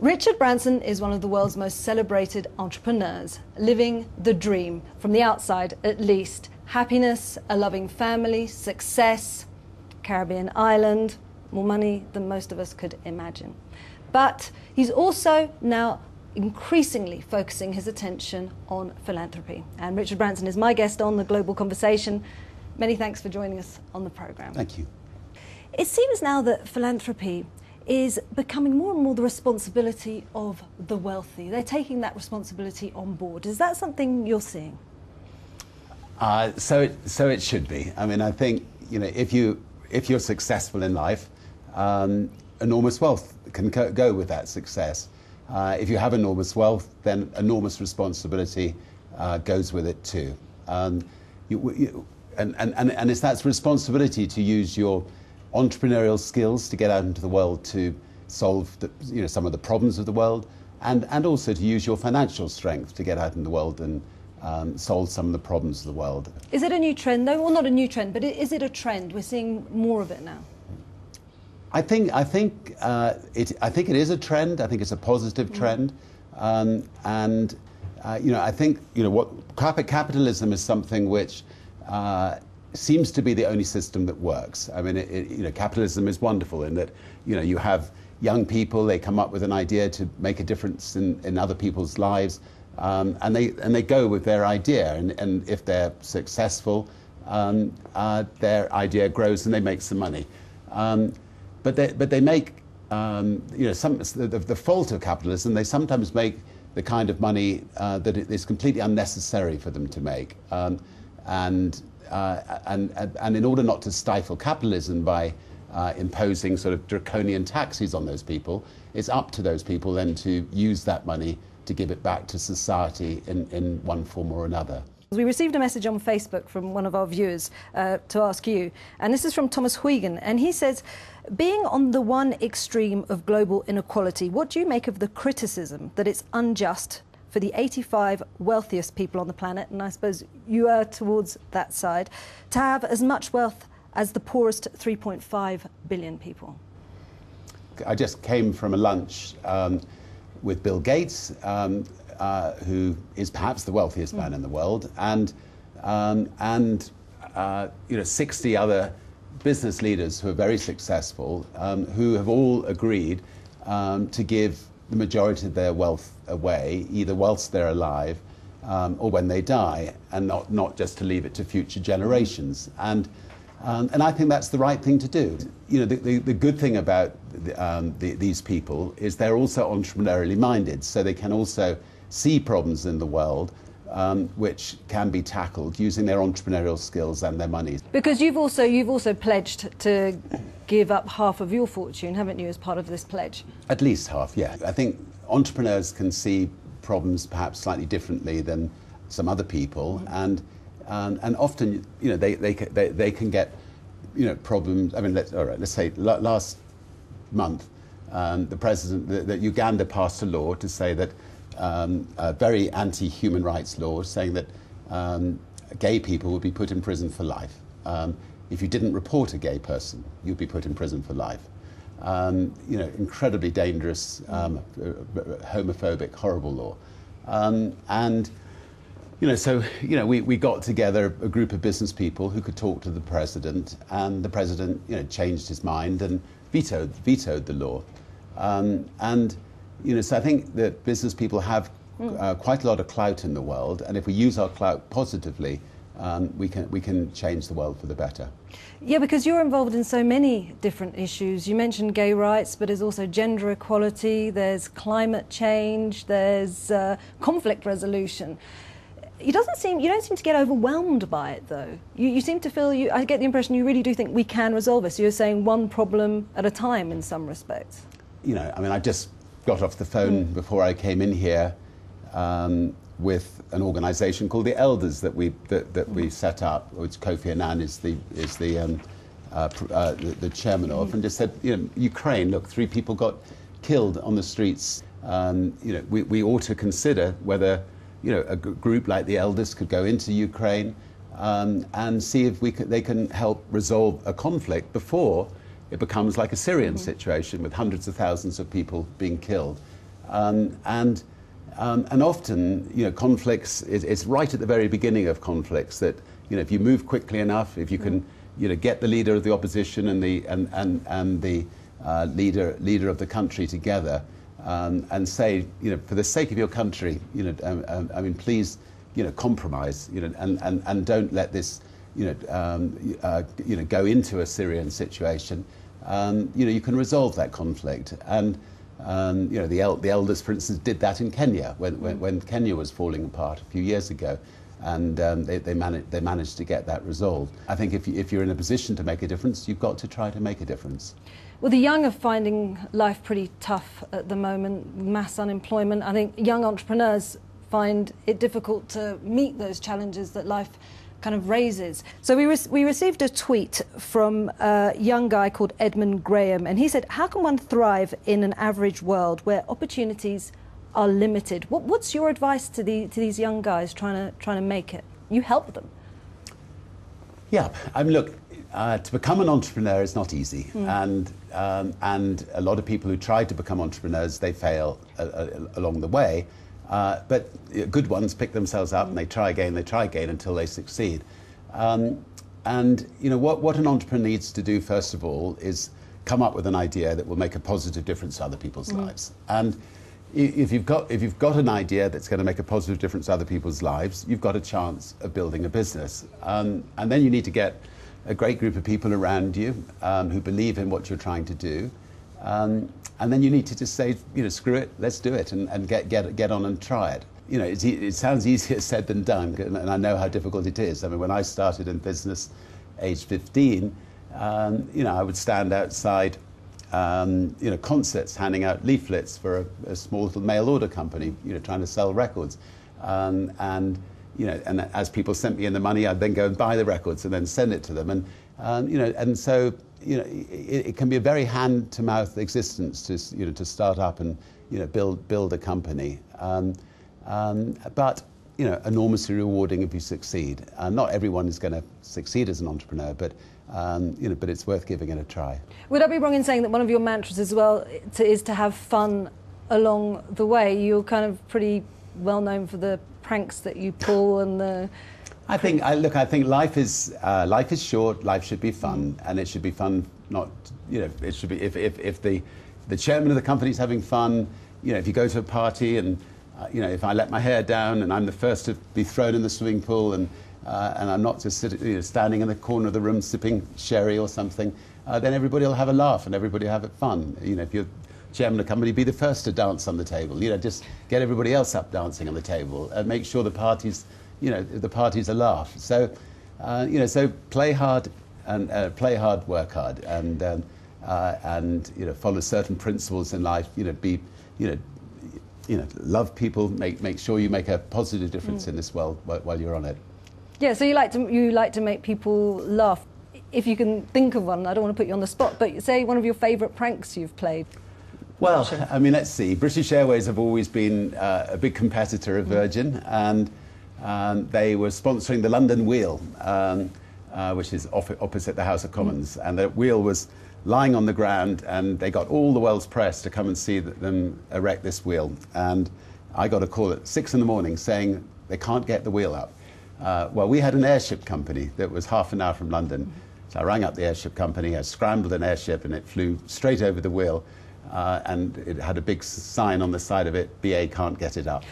Richard Branson is one of the world's most celebrated entrepreneurs, living the dream, from the outside at least. Happiness, a loving family, success, Caribbean island, more money than most of us could imagine. But he's also now increasingly focusing his attention on philanthropy. And Richard Branson is my guest on The Global Conversation. Many thanks for joining us on the programme. Thank you. It seems now that philanthropy is becoming more and more the responsibility of the wealthy. They're taking that responsibility on board. Is that something you're seeing? So it should be. I mean, I think, you know, if you're successful in life, enormous wealth can go with that success. If you have enormous wealth, then enormous responsibility goes with it too. And it's that responsibility to use your entrepreneurial skills to get out into the world to solve some of the problems of the world, and also to use your financial strength to get out in the world and solve some of the problems of the world. Is it a new trend though? Well, not a new trend, but is it a trend? We're seeing more of it now. I think it is a trend. I think it's a positive trend, I think what capitalism is something which seems to be the only system that works. I mean, capitalism is wonderful in that you have young people, they come up with an idea to make a difference in other people's lives, and they go with their idea, and if they're successful, their idea grows and they make some money. But they make the fault of capitalism. They sometimes make the kind of money that is completely unnecessary for them to make, and in order not to stifle capitalism by imposing sort of draconian taxes on those people, it's up to those people then to use that money to give it back to society in one form or another. We received a message on Facebook from one of our viewers to ask you, and this is from Thomas Huygen, and he says, being on the one extreme of global inequality, what do you make of the criticism that it's unjust for the 85 wealthiest people on the planet, and I suppose you are towards that side, to have as much wealth as the poorest 3.5 billion people? I just came from a lunch with Bill Gates, who is perhaps the wealthiest man in the world, and 60 other business leaders who are very successful, who have all agreed to give the majority of their wealth away, either whilst they're alive or when they die, and not just to leave it to future generations. And I think that's the right thing to do. The good thing about these people is they're also entrepreneurially minded, so they can also see problems in the world which can be tackled using their entrepreneurial skills and their money. Because you've also pledged to give up half of your fortune, haven't you, as part of this pledge? At least half, yeah. I think entrepreneurs can see problems perhaps slightly differently than some other people, and often they can get problems. I mean, let's say last month the Uganda passed a law to say that a very anti-human rights law saying that gay people would be put in prison for life. If you didn't report a gay person, you'd be put in prison for life. Incredibly dangerous, homophobic, horrible law. We got together a group of business people who could talk to the president, and the president, changed his mind and vetoed the law. So I think that business people have quite a lot of clout in the world, and if we use our clout positively, we can change the world for the better. Yeah, because you're involved in so many different issues. You mentioned gay rights, but there's also gender equality, there's climate change, there's conflict resolution. You don't seem to get overwhelmed by it, though. You seem to feel, I get the impression you really do think we can resolve it. So you're saying one problem at a time in some respects. I just got off the phone before I came in here with an organisation called the Elders that we set up, which Kofi Annan is the chairman of, and just said, Ukraine, look, 3 people got killed on the streets. We ought to consider whether a group like the Elders could go into Ukraine and see if they can help resolve a conflict before it becomes like a Syrian situation with hundreds of thousands of people being killed. And often, conflicts, it's right at the very beginning of conflicts that, if you move quickly enough, if you can, get the leader of the opposition and the leader of the country together, and say, for the sake of your country, please, compromise, and don't let this, go into a Syrian situation. You can resolve that conflict. And the elders, for instance, did that in Kenya when Kenya was falling apart a few years ago, and they managed to get that resolved. I think if you're in a position to make a difference, you've got to try to make a difference. Well, the young are finding life pretty tough at the moment, mass unemployment. I think young entrepreneurs find it difficult to meet those challenges that life kind of raises. So we received a tweet from a young guy called Edmund Graham, and he said, how can one thrive in an average world where opportunities are limited? What's your advice to these young guys trying to make it? You help them. Yeah, look, to become an entrepreneur is not easy, and a lot of people who try to become entrepreneurs, they fail along the way. But good ones pick themselves up and they try again until they succeed. And what an entrepreneur needs to do first of all is come up with an idea that will make a positive difference to other people's lives. And if you've got an idea that's going to make a positive difference to other people's lives, you've got a chance of building a business. And then you need to get a great group of people around you who believe in what you're trying to do. And then you need to just say, screw it, let's do it, and get on and try it. It sounds easier said than done, and I know how difficult it is. When I started in business, age 15, I would stand outside, concerts, handing out leaflets for a small little mail order company, trying to sell records, and as people sent me in the money, I'd then go and buy the records and then send it to them, and so. It can be a very hand-to-mouth existence to start up and build a company, but enormously rewarding if you succeed. Not everyone is going to succeed as an entrepreneur, but it's worth giving it a try. Would I be wrong in saying that one of your mantras as well is to have fun along the way? You're kind of pretty well known for the pranks that you pull and the. I think life is short. Life should be fun, and it should be fun. It should be if the chairman of the company is having fun. If you go to a party and if I let my hair down and I'm the first to be thrown in the swimming pool and I'm not just standing in the corner of the room sipping sherry or something, then everybody will have a laugh and everybody will have it fun. If you're chairman of the company, be the first to dance on the table. Just get everybody else up dancing on the table and make sure the party's a laugh. So, so play hard and work hard, and follow certain principles in life. Love people. Make sure you make a positive difference in this world while you're on it. Yeah. So you like to make people laugh. If you can think of one, I don't want to put you on the spot, but say one of your favourite pranks you've played. Well, let's see. British Airways have always been a big competitor of Virgin, and they were sponsoring the London Wheel, which is opposite the House of Commons. And the wheel was lying on the ground, and they got all the world's press to come and see them erect this wheel. And I got a call at 6 in the morning saying they can't get the wheel up. Well, we had an airship company that was half an hour from London. So I rang up the airship company, I scrambled an airship, and it flew straight over the wheel. And it had a big sign on the side of it, BA can't get it up.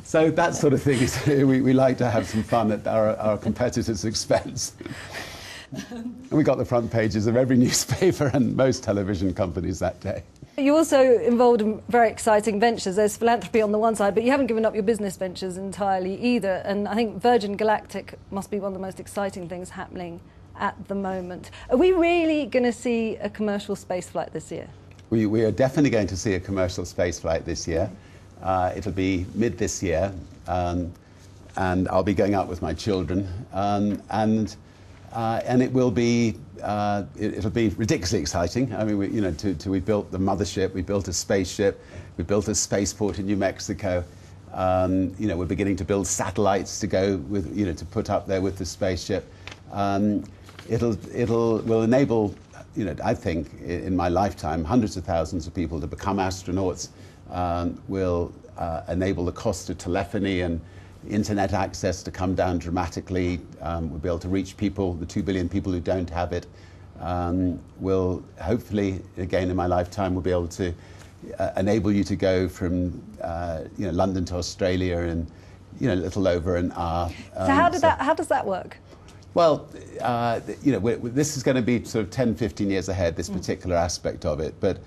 So that sort of thing is, we like to have some fun at our competitors' expense. And we got the front pages of every newspaper and most television companies that day. You're also involved in very exciting ventures. There's philanthropy on the one side, but you haven't given up your business ventures entirely either. And I think Virgin Galactic must be one of the most exciting things happening at the moment. Are we really going to see a commercial spaceflight this year? We are definitely going to see a commercial spaceflight this year. It'll be mid this year, and I'll be going out with my children, and it will be it'll be ridiculously exciting. We built the mothership, we built a spaceship, we built a spaceport in New Mexico. We're beginning to build satellites to go with, to put up there with the spaceship. Will enable, I think, in my lifetime, hundreds of thousands of people to become astronauts, will enable the cost of telephony and internet access to come down dramatically. We'll be able to reach people, the 2 billion people who don't have it. Will hopefully, again in my lifetime, will be able to enable you to go from London to Australia in a little over an hour. So how does that work? Well, this is going to be sort of 10, 15 years ahead, this particular aspect of it. But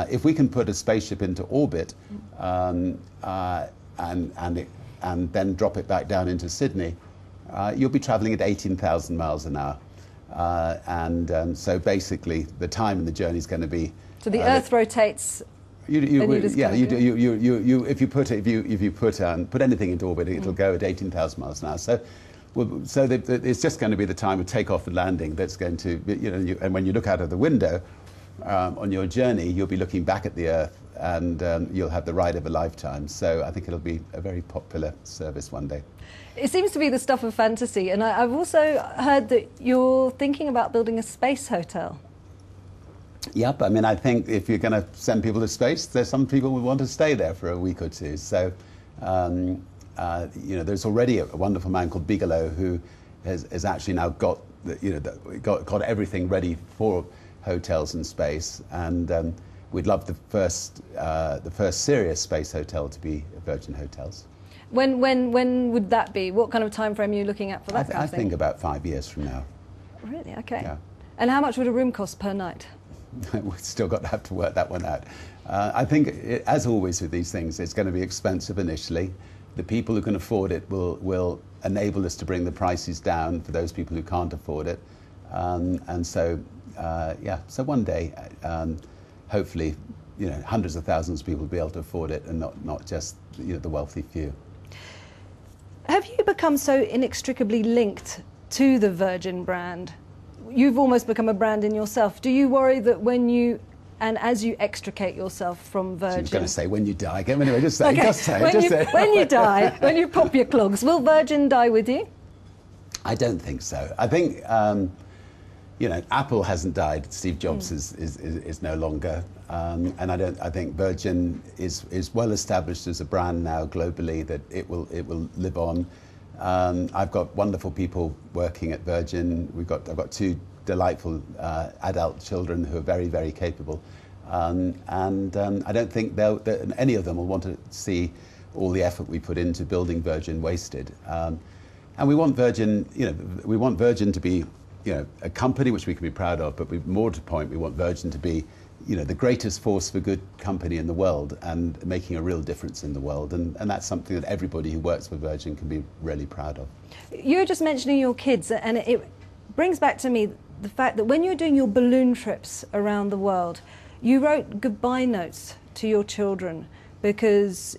if we can put a spaceship into orbit and then drop it back down into Sydney, you'll be travelling at 18,000 miles an hour. So basically, the time in the journey is going to be. So the Earth rotates. If you put anything into orbit, it'll go at 18,000 miles an hour. So it's just going to be the time of takeoff and landing that's going to, and when you look out of the window on your journey, you'll be looking back at the Earth, and you'll have the ride of a lifetime. So I think it'll be a very popular service one day. It seems to be the stuff of fantasy, and I've also heard that you're thinking about building a space hotel. Yep, I mean, I think if you're going to send people to space, there's some people who want to stay there for a week or two. So, there's already a wonderful man called Bigelow who has actually now got everything ready for hotels in space, and we'd love the first serious space hotel to be Virgin Hotels. When would that be? What kind of time frame are you looking at for that? I think about 5 years from now. Really? Okay. Yeah. And how much would a room cost per night? We've still got to have to work that one out. I think, as always with these things, it's going to be expensive initially. The people who can afford it will enable us to bring the prices down for those people who can't afford it. So one day, hopefully, hundreds of thousands of people will be able to afford it, and not just the wealthy few. Have you become so inextricably linked to the Virgin brand? You've almost become a brand in yourself. Do you worry that as you extricate yourself from Virgin... So you're going to say when you die again? Anyway, just say, okay. just say it. When you die, when you pop your clogs, will Virgin die with you? I don't think so. I think, Apple hasn't died. Steve Jobs is no longer. And I think Virgin is well established as a brand now globally, that it will live on. I've got wonderful people working at Virgin. I've got two delightful adult children who are very, very capable. I don't think any of them will want to see all the effort we put into building Virgin wasted. And we want Virgin, to be, a company which we can be proud of, but more to the point, we want Virgin to be, the greatest force for good company in the world and making a real difference in the world. And that's something that everybody who works for Virgin can be really proud of. You were just mentioning your kids, and it brings back to me the fact that when you were doing your balloon trips around the world, you wrote goodbye notes to your children because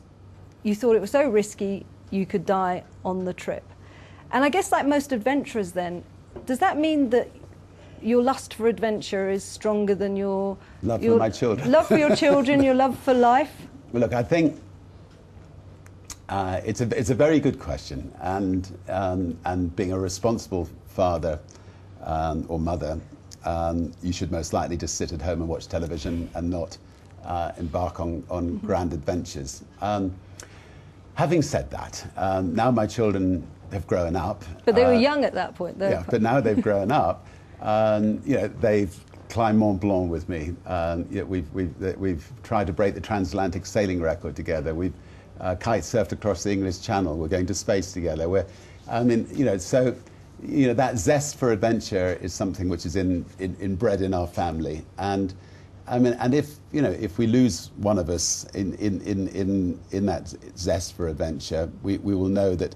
you thought it was so risky you could die on the trip. And I guess like most adventurers then, does that mean that your lust for adventure is stronger than your love for my children? Love for your children, your love for life? Well, look, I think it's a very good question, and being a responsible father or mother, you should most likely just sit at home and watch television and not embark on grand adventures. Having said that, now my children have grown up. But they were young at that point. Yeah, but now they've grown up. They've climbed Mont Blanc with me. We've tried to break the transatlantic sailing record together. We've kite surfed across the English Channel. We're going to space together. That zest for adventure is something which is inbred in our family. And if we lose one of us in that zest for adventure, we will know that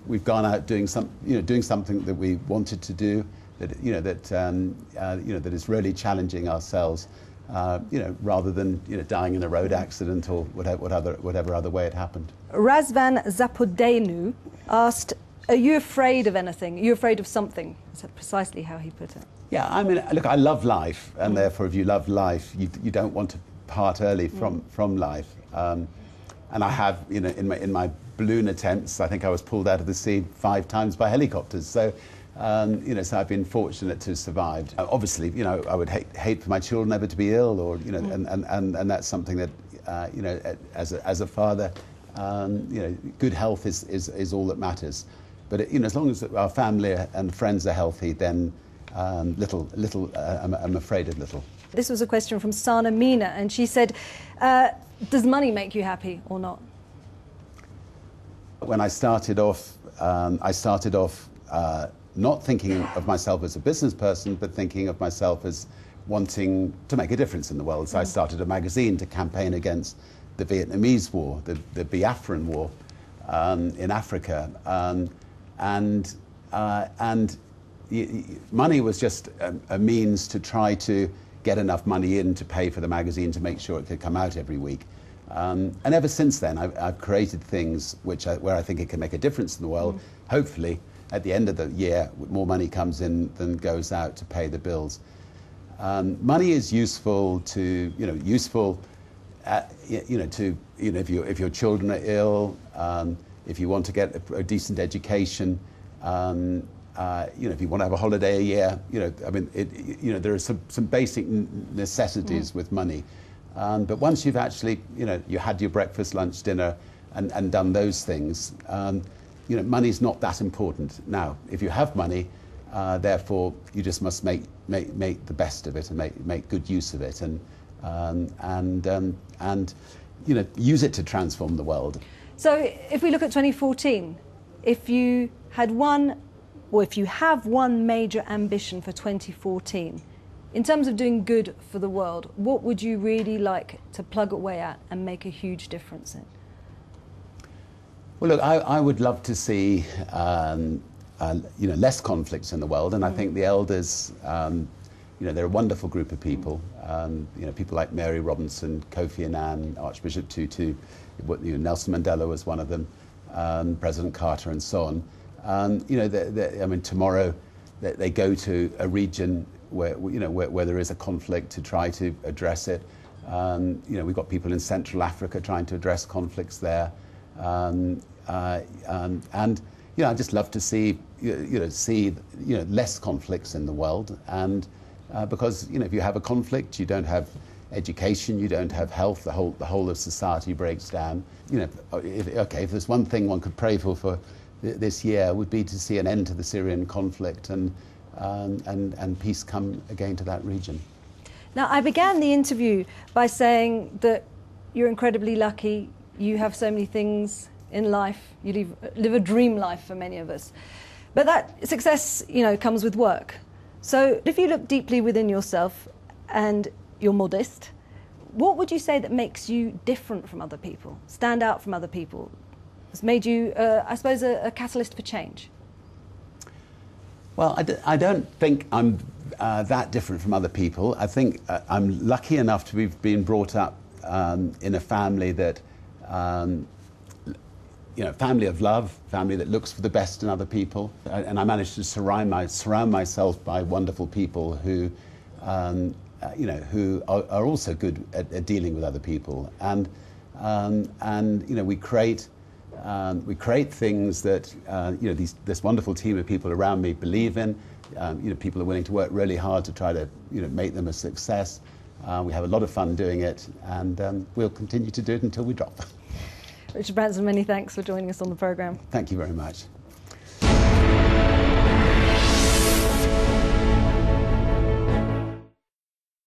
we've gone out doing something that we wanted to do, that is really challenging ourselves, rather than dying in a road accident or whatever other way it happened. Razvan Zapodenu asked, "Are you afraid of anything? Are you afraid of something?" Is that precisely how he put it? Yeah, I mean, look, I love life, and therefore, if you love life, you don't want to part early from life. And I have, in my balloon attempts, I think I was pulled out of the sea 5 times by helicopters. So, so I've been fortunate to have survived. Obviously, I would hate for my children ever to be ill, or and that's something that you know, as a father, you know, good health is all that matters. But you know, as long as our family and friends are healthy, then I'm afraid of little. This was a question from Sana Mina, and she said, does money make you happy or not? When I started off, not thinking of myself as a business person, but thinking of myself as wanting to make a difference in the world. So I started a magazine to campaign against the Vietnamese War, the Biafran War in Africa, and money was just a means to try to get enough money in to pay for the magazine to make sure it could come out every week. And ever since then, I've created things where I think it can make a difference in the world. Hopefully, at the end of the year, more money comes in than goes out to pay the bills. Money is useful to, if your children are ill, if you want to get a decent education, if you want to have a holiday a year, there are some basic necessities with money. But once you've actually, you had your breakfast, lunch, dinner, and done those things, money's not that important. Now, if you have money, therefore you just must make the best of it and make good use of it, and use it to transform the world. So, if we look at 2014, if you have one major ambition for 2014, in terms of doing good for the world, what would you really like to plug away at and make a huge difference in? Well, look, I would love to see less conflicts in the world, and I think the elders, they're a wonderful group of people. People like Mary Robinson, Kofi Annan, Archbishop Tutu, Nelson Mandela was one of them, President Carter, and so on. Tomorrow they go to a region where there is a conflict to try to address it. We've got people in Central Africa trying to address conflicts there. I'd just love to see less conflicts in the world, and because if you have a conflict, you don't have education, you don't have health, the whole of society breaks down. If there's one thing one could pray for this year, would be to see an end to the Syrian conflict and peace come again to that region. Now, I began the interview by saying that you're incredibly lucky. You have so many things in life. You live a dream life for many of us. But that success, comes with work. So if you look deeply within yourself and you're modest, what would you say that makes you different from other people, stand out from other people, has made you, I suppose, a catalyst for change? Well, I don't think I'm that different from other people. I think I'm lucky enough to have been brought up in a family that, family of love, family that looks for the best in other people. And I managed to surround myself by wonderful people who are also good at dealing with other people. And we create things that this wonderful team of people around me believe in. People are willing to work really hard to try to make them a success. We have a lot of fun doing it, and we'll continue to do it until we drop. Richard Branson, many thanks for joining us on the programme. Thank you very much.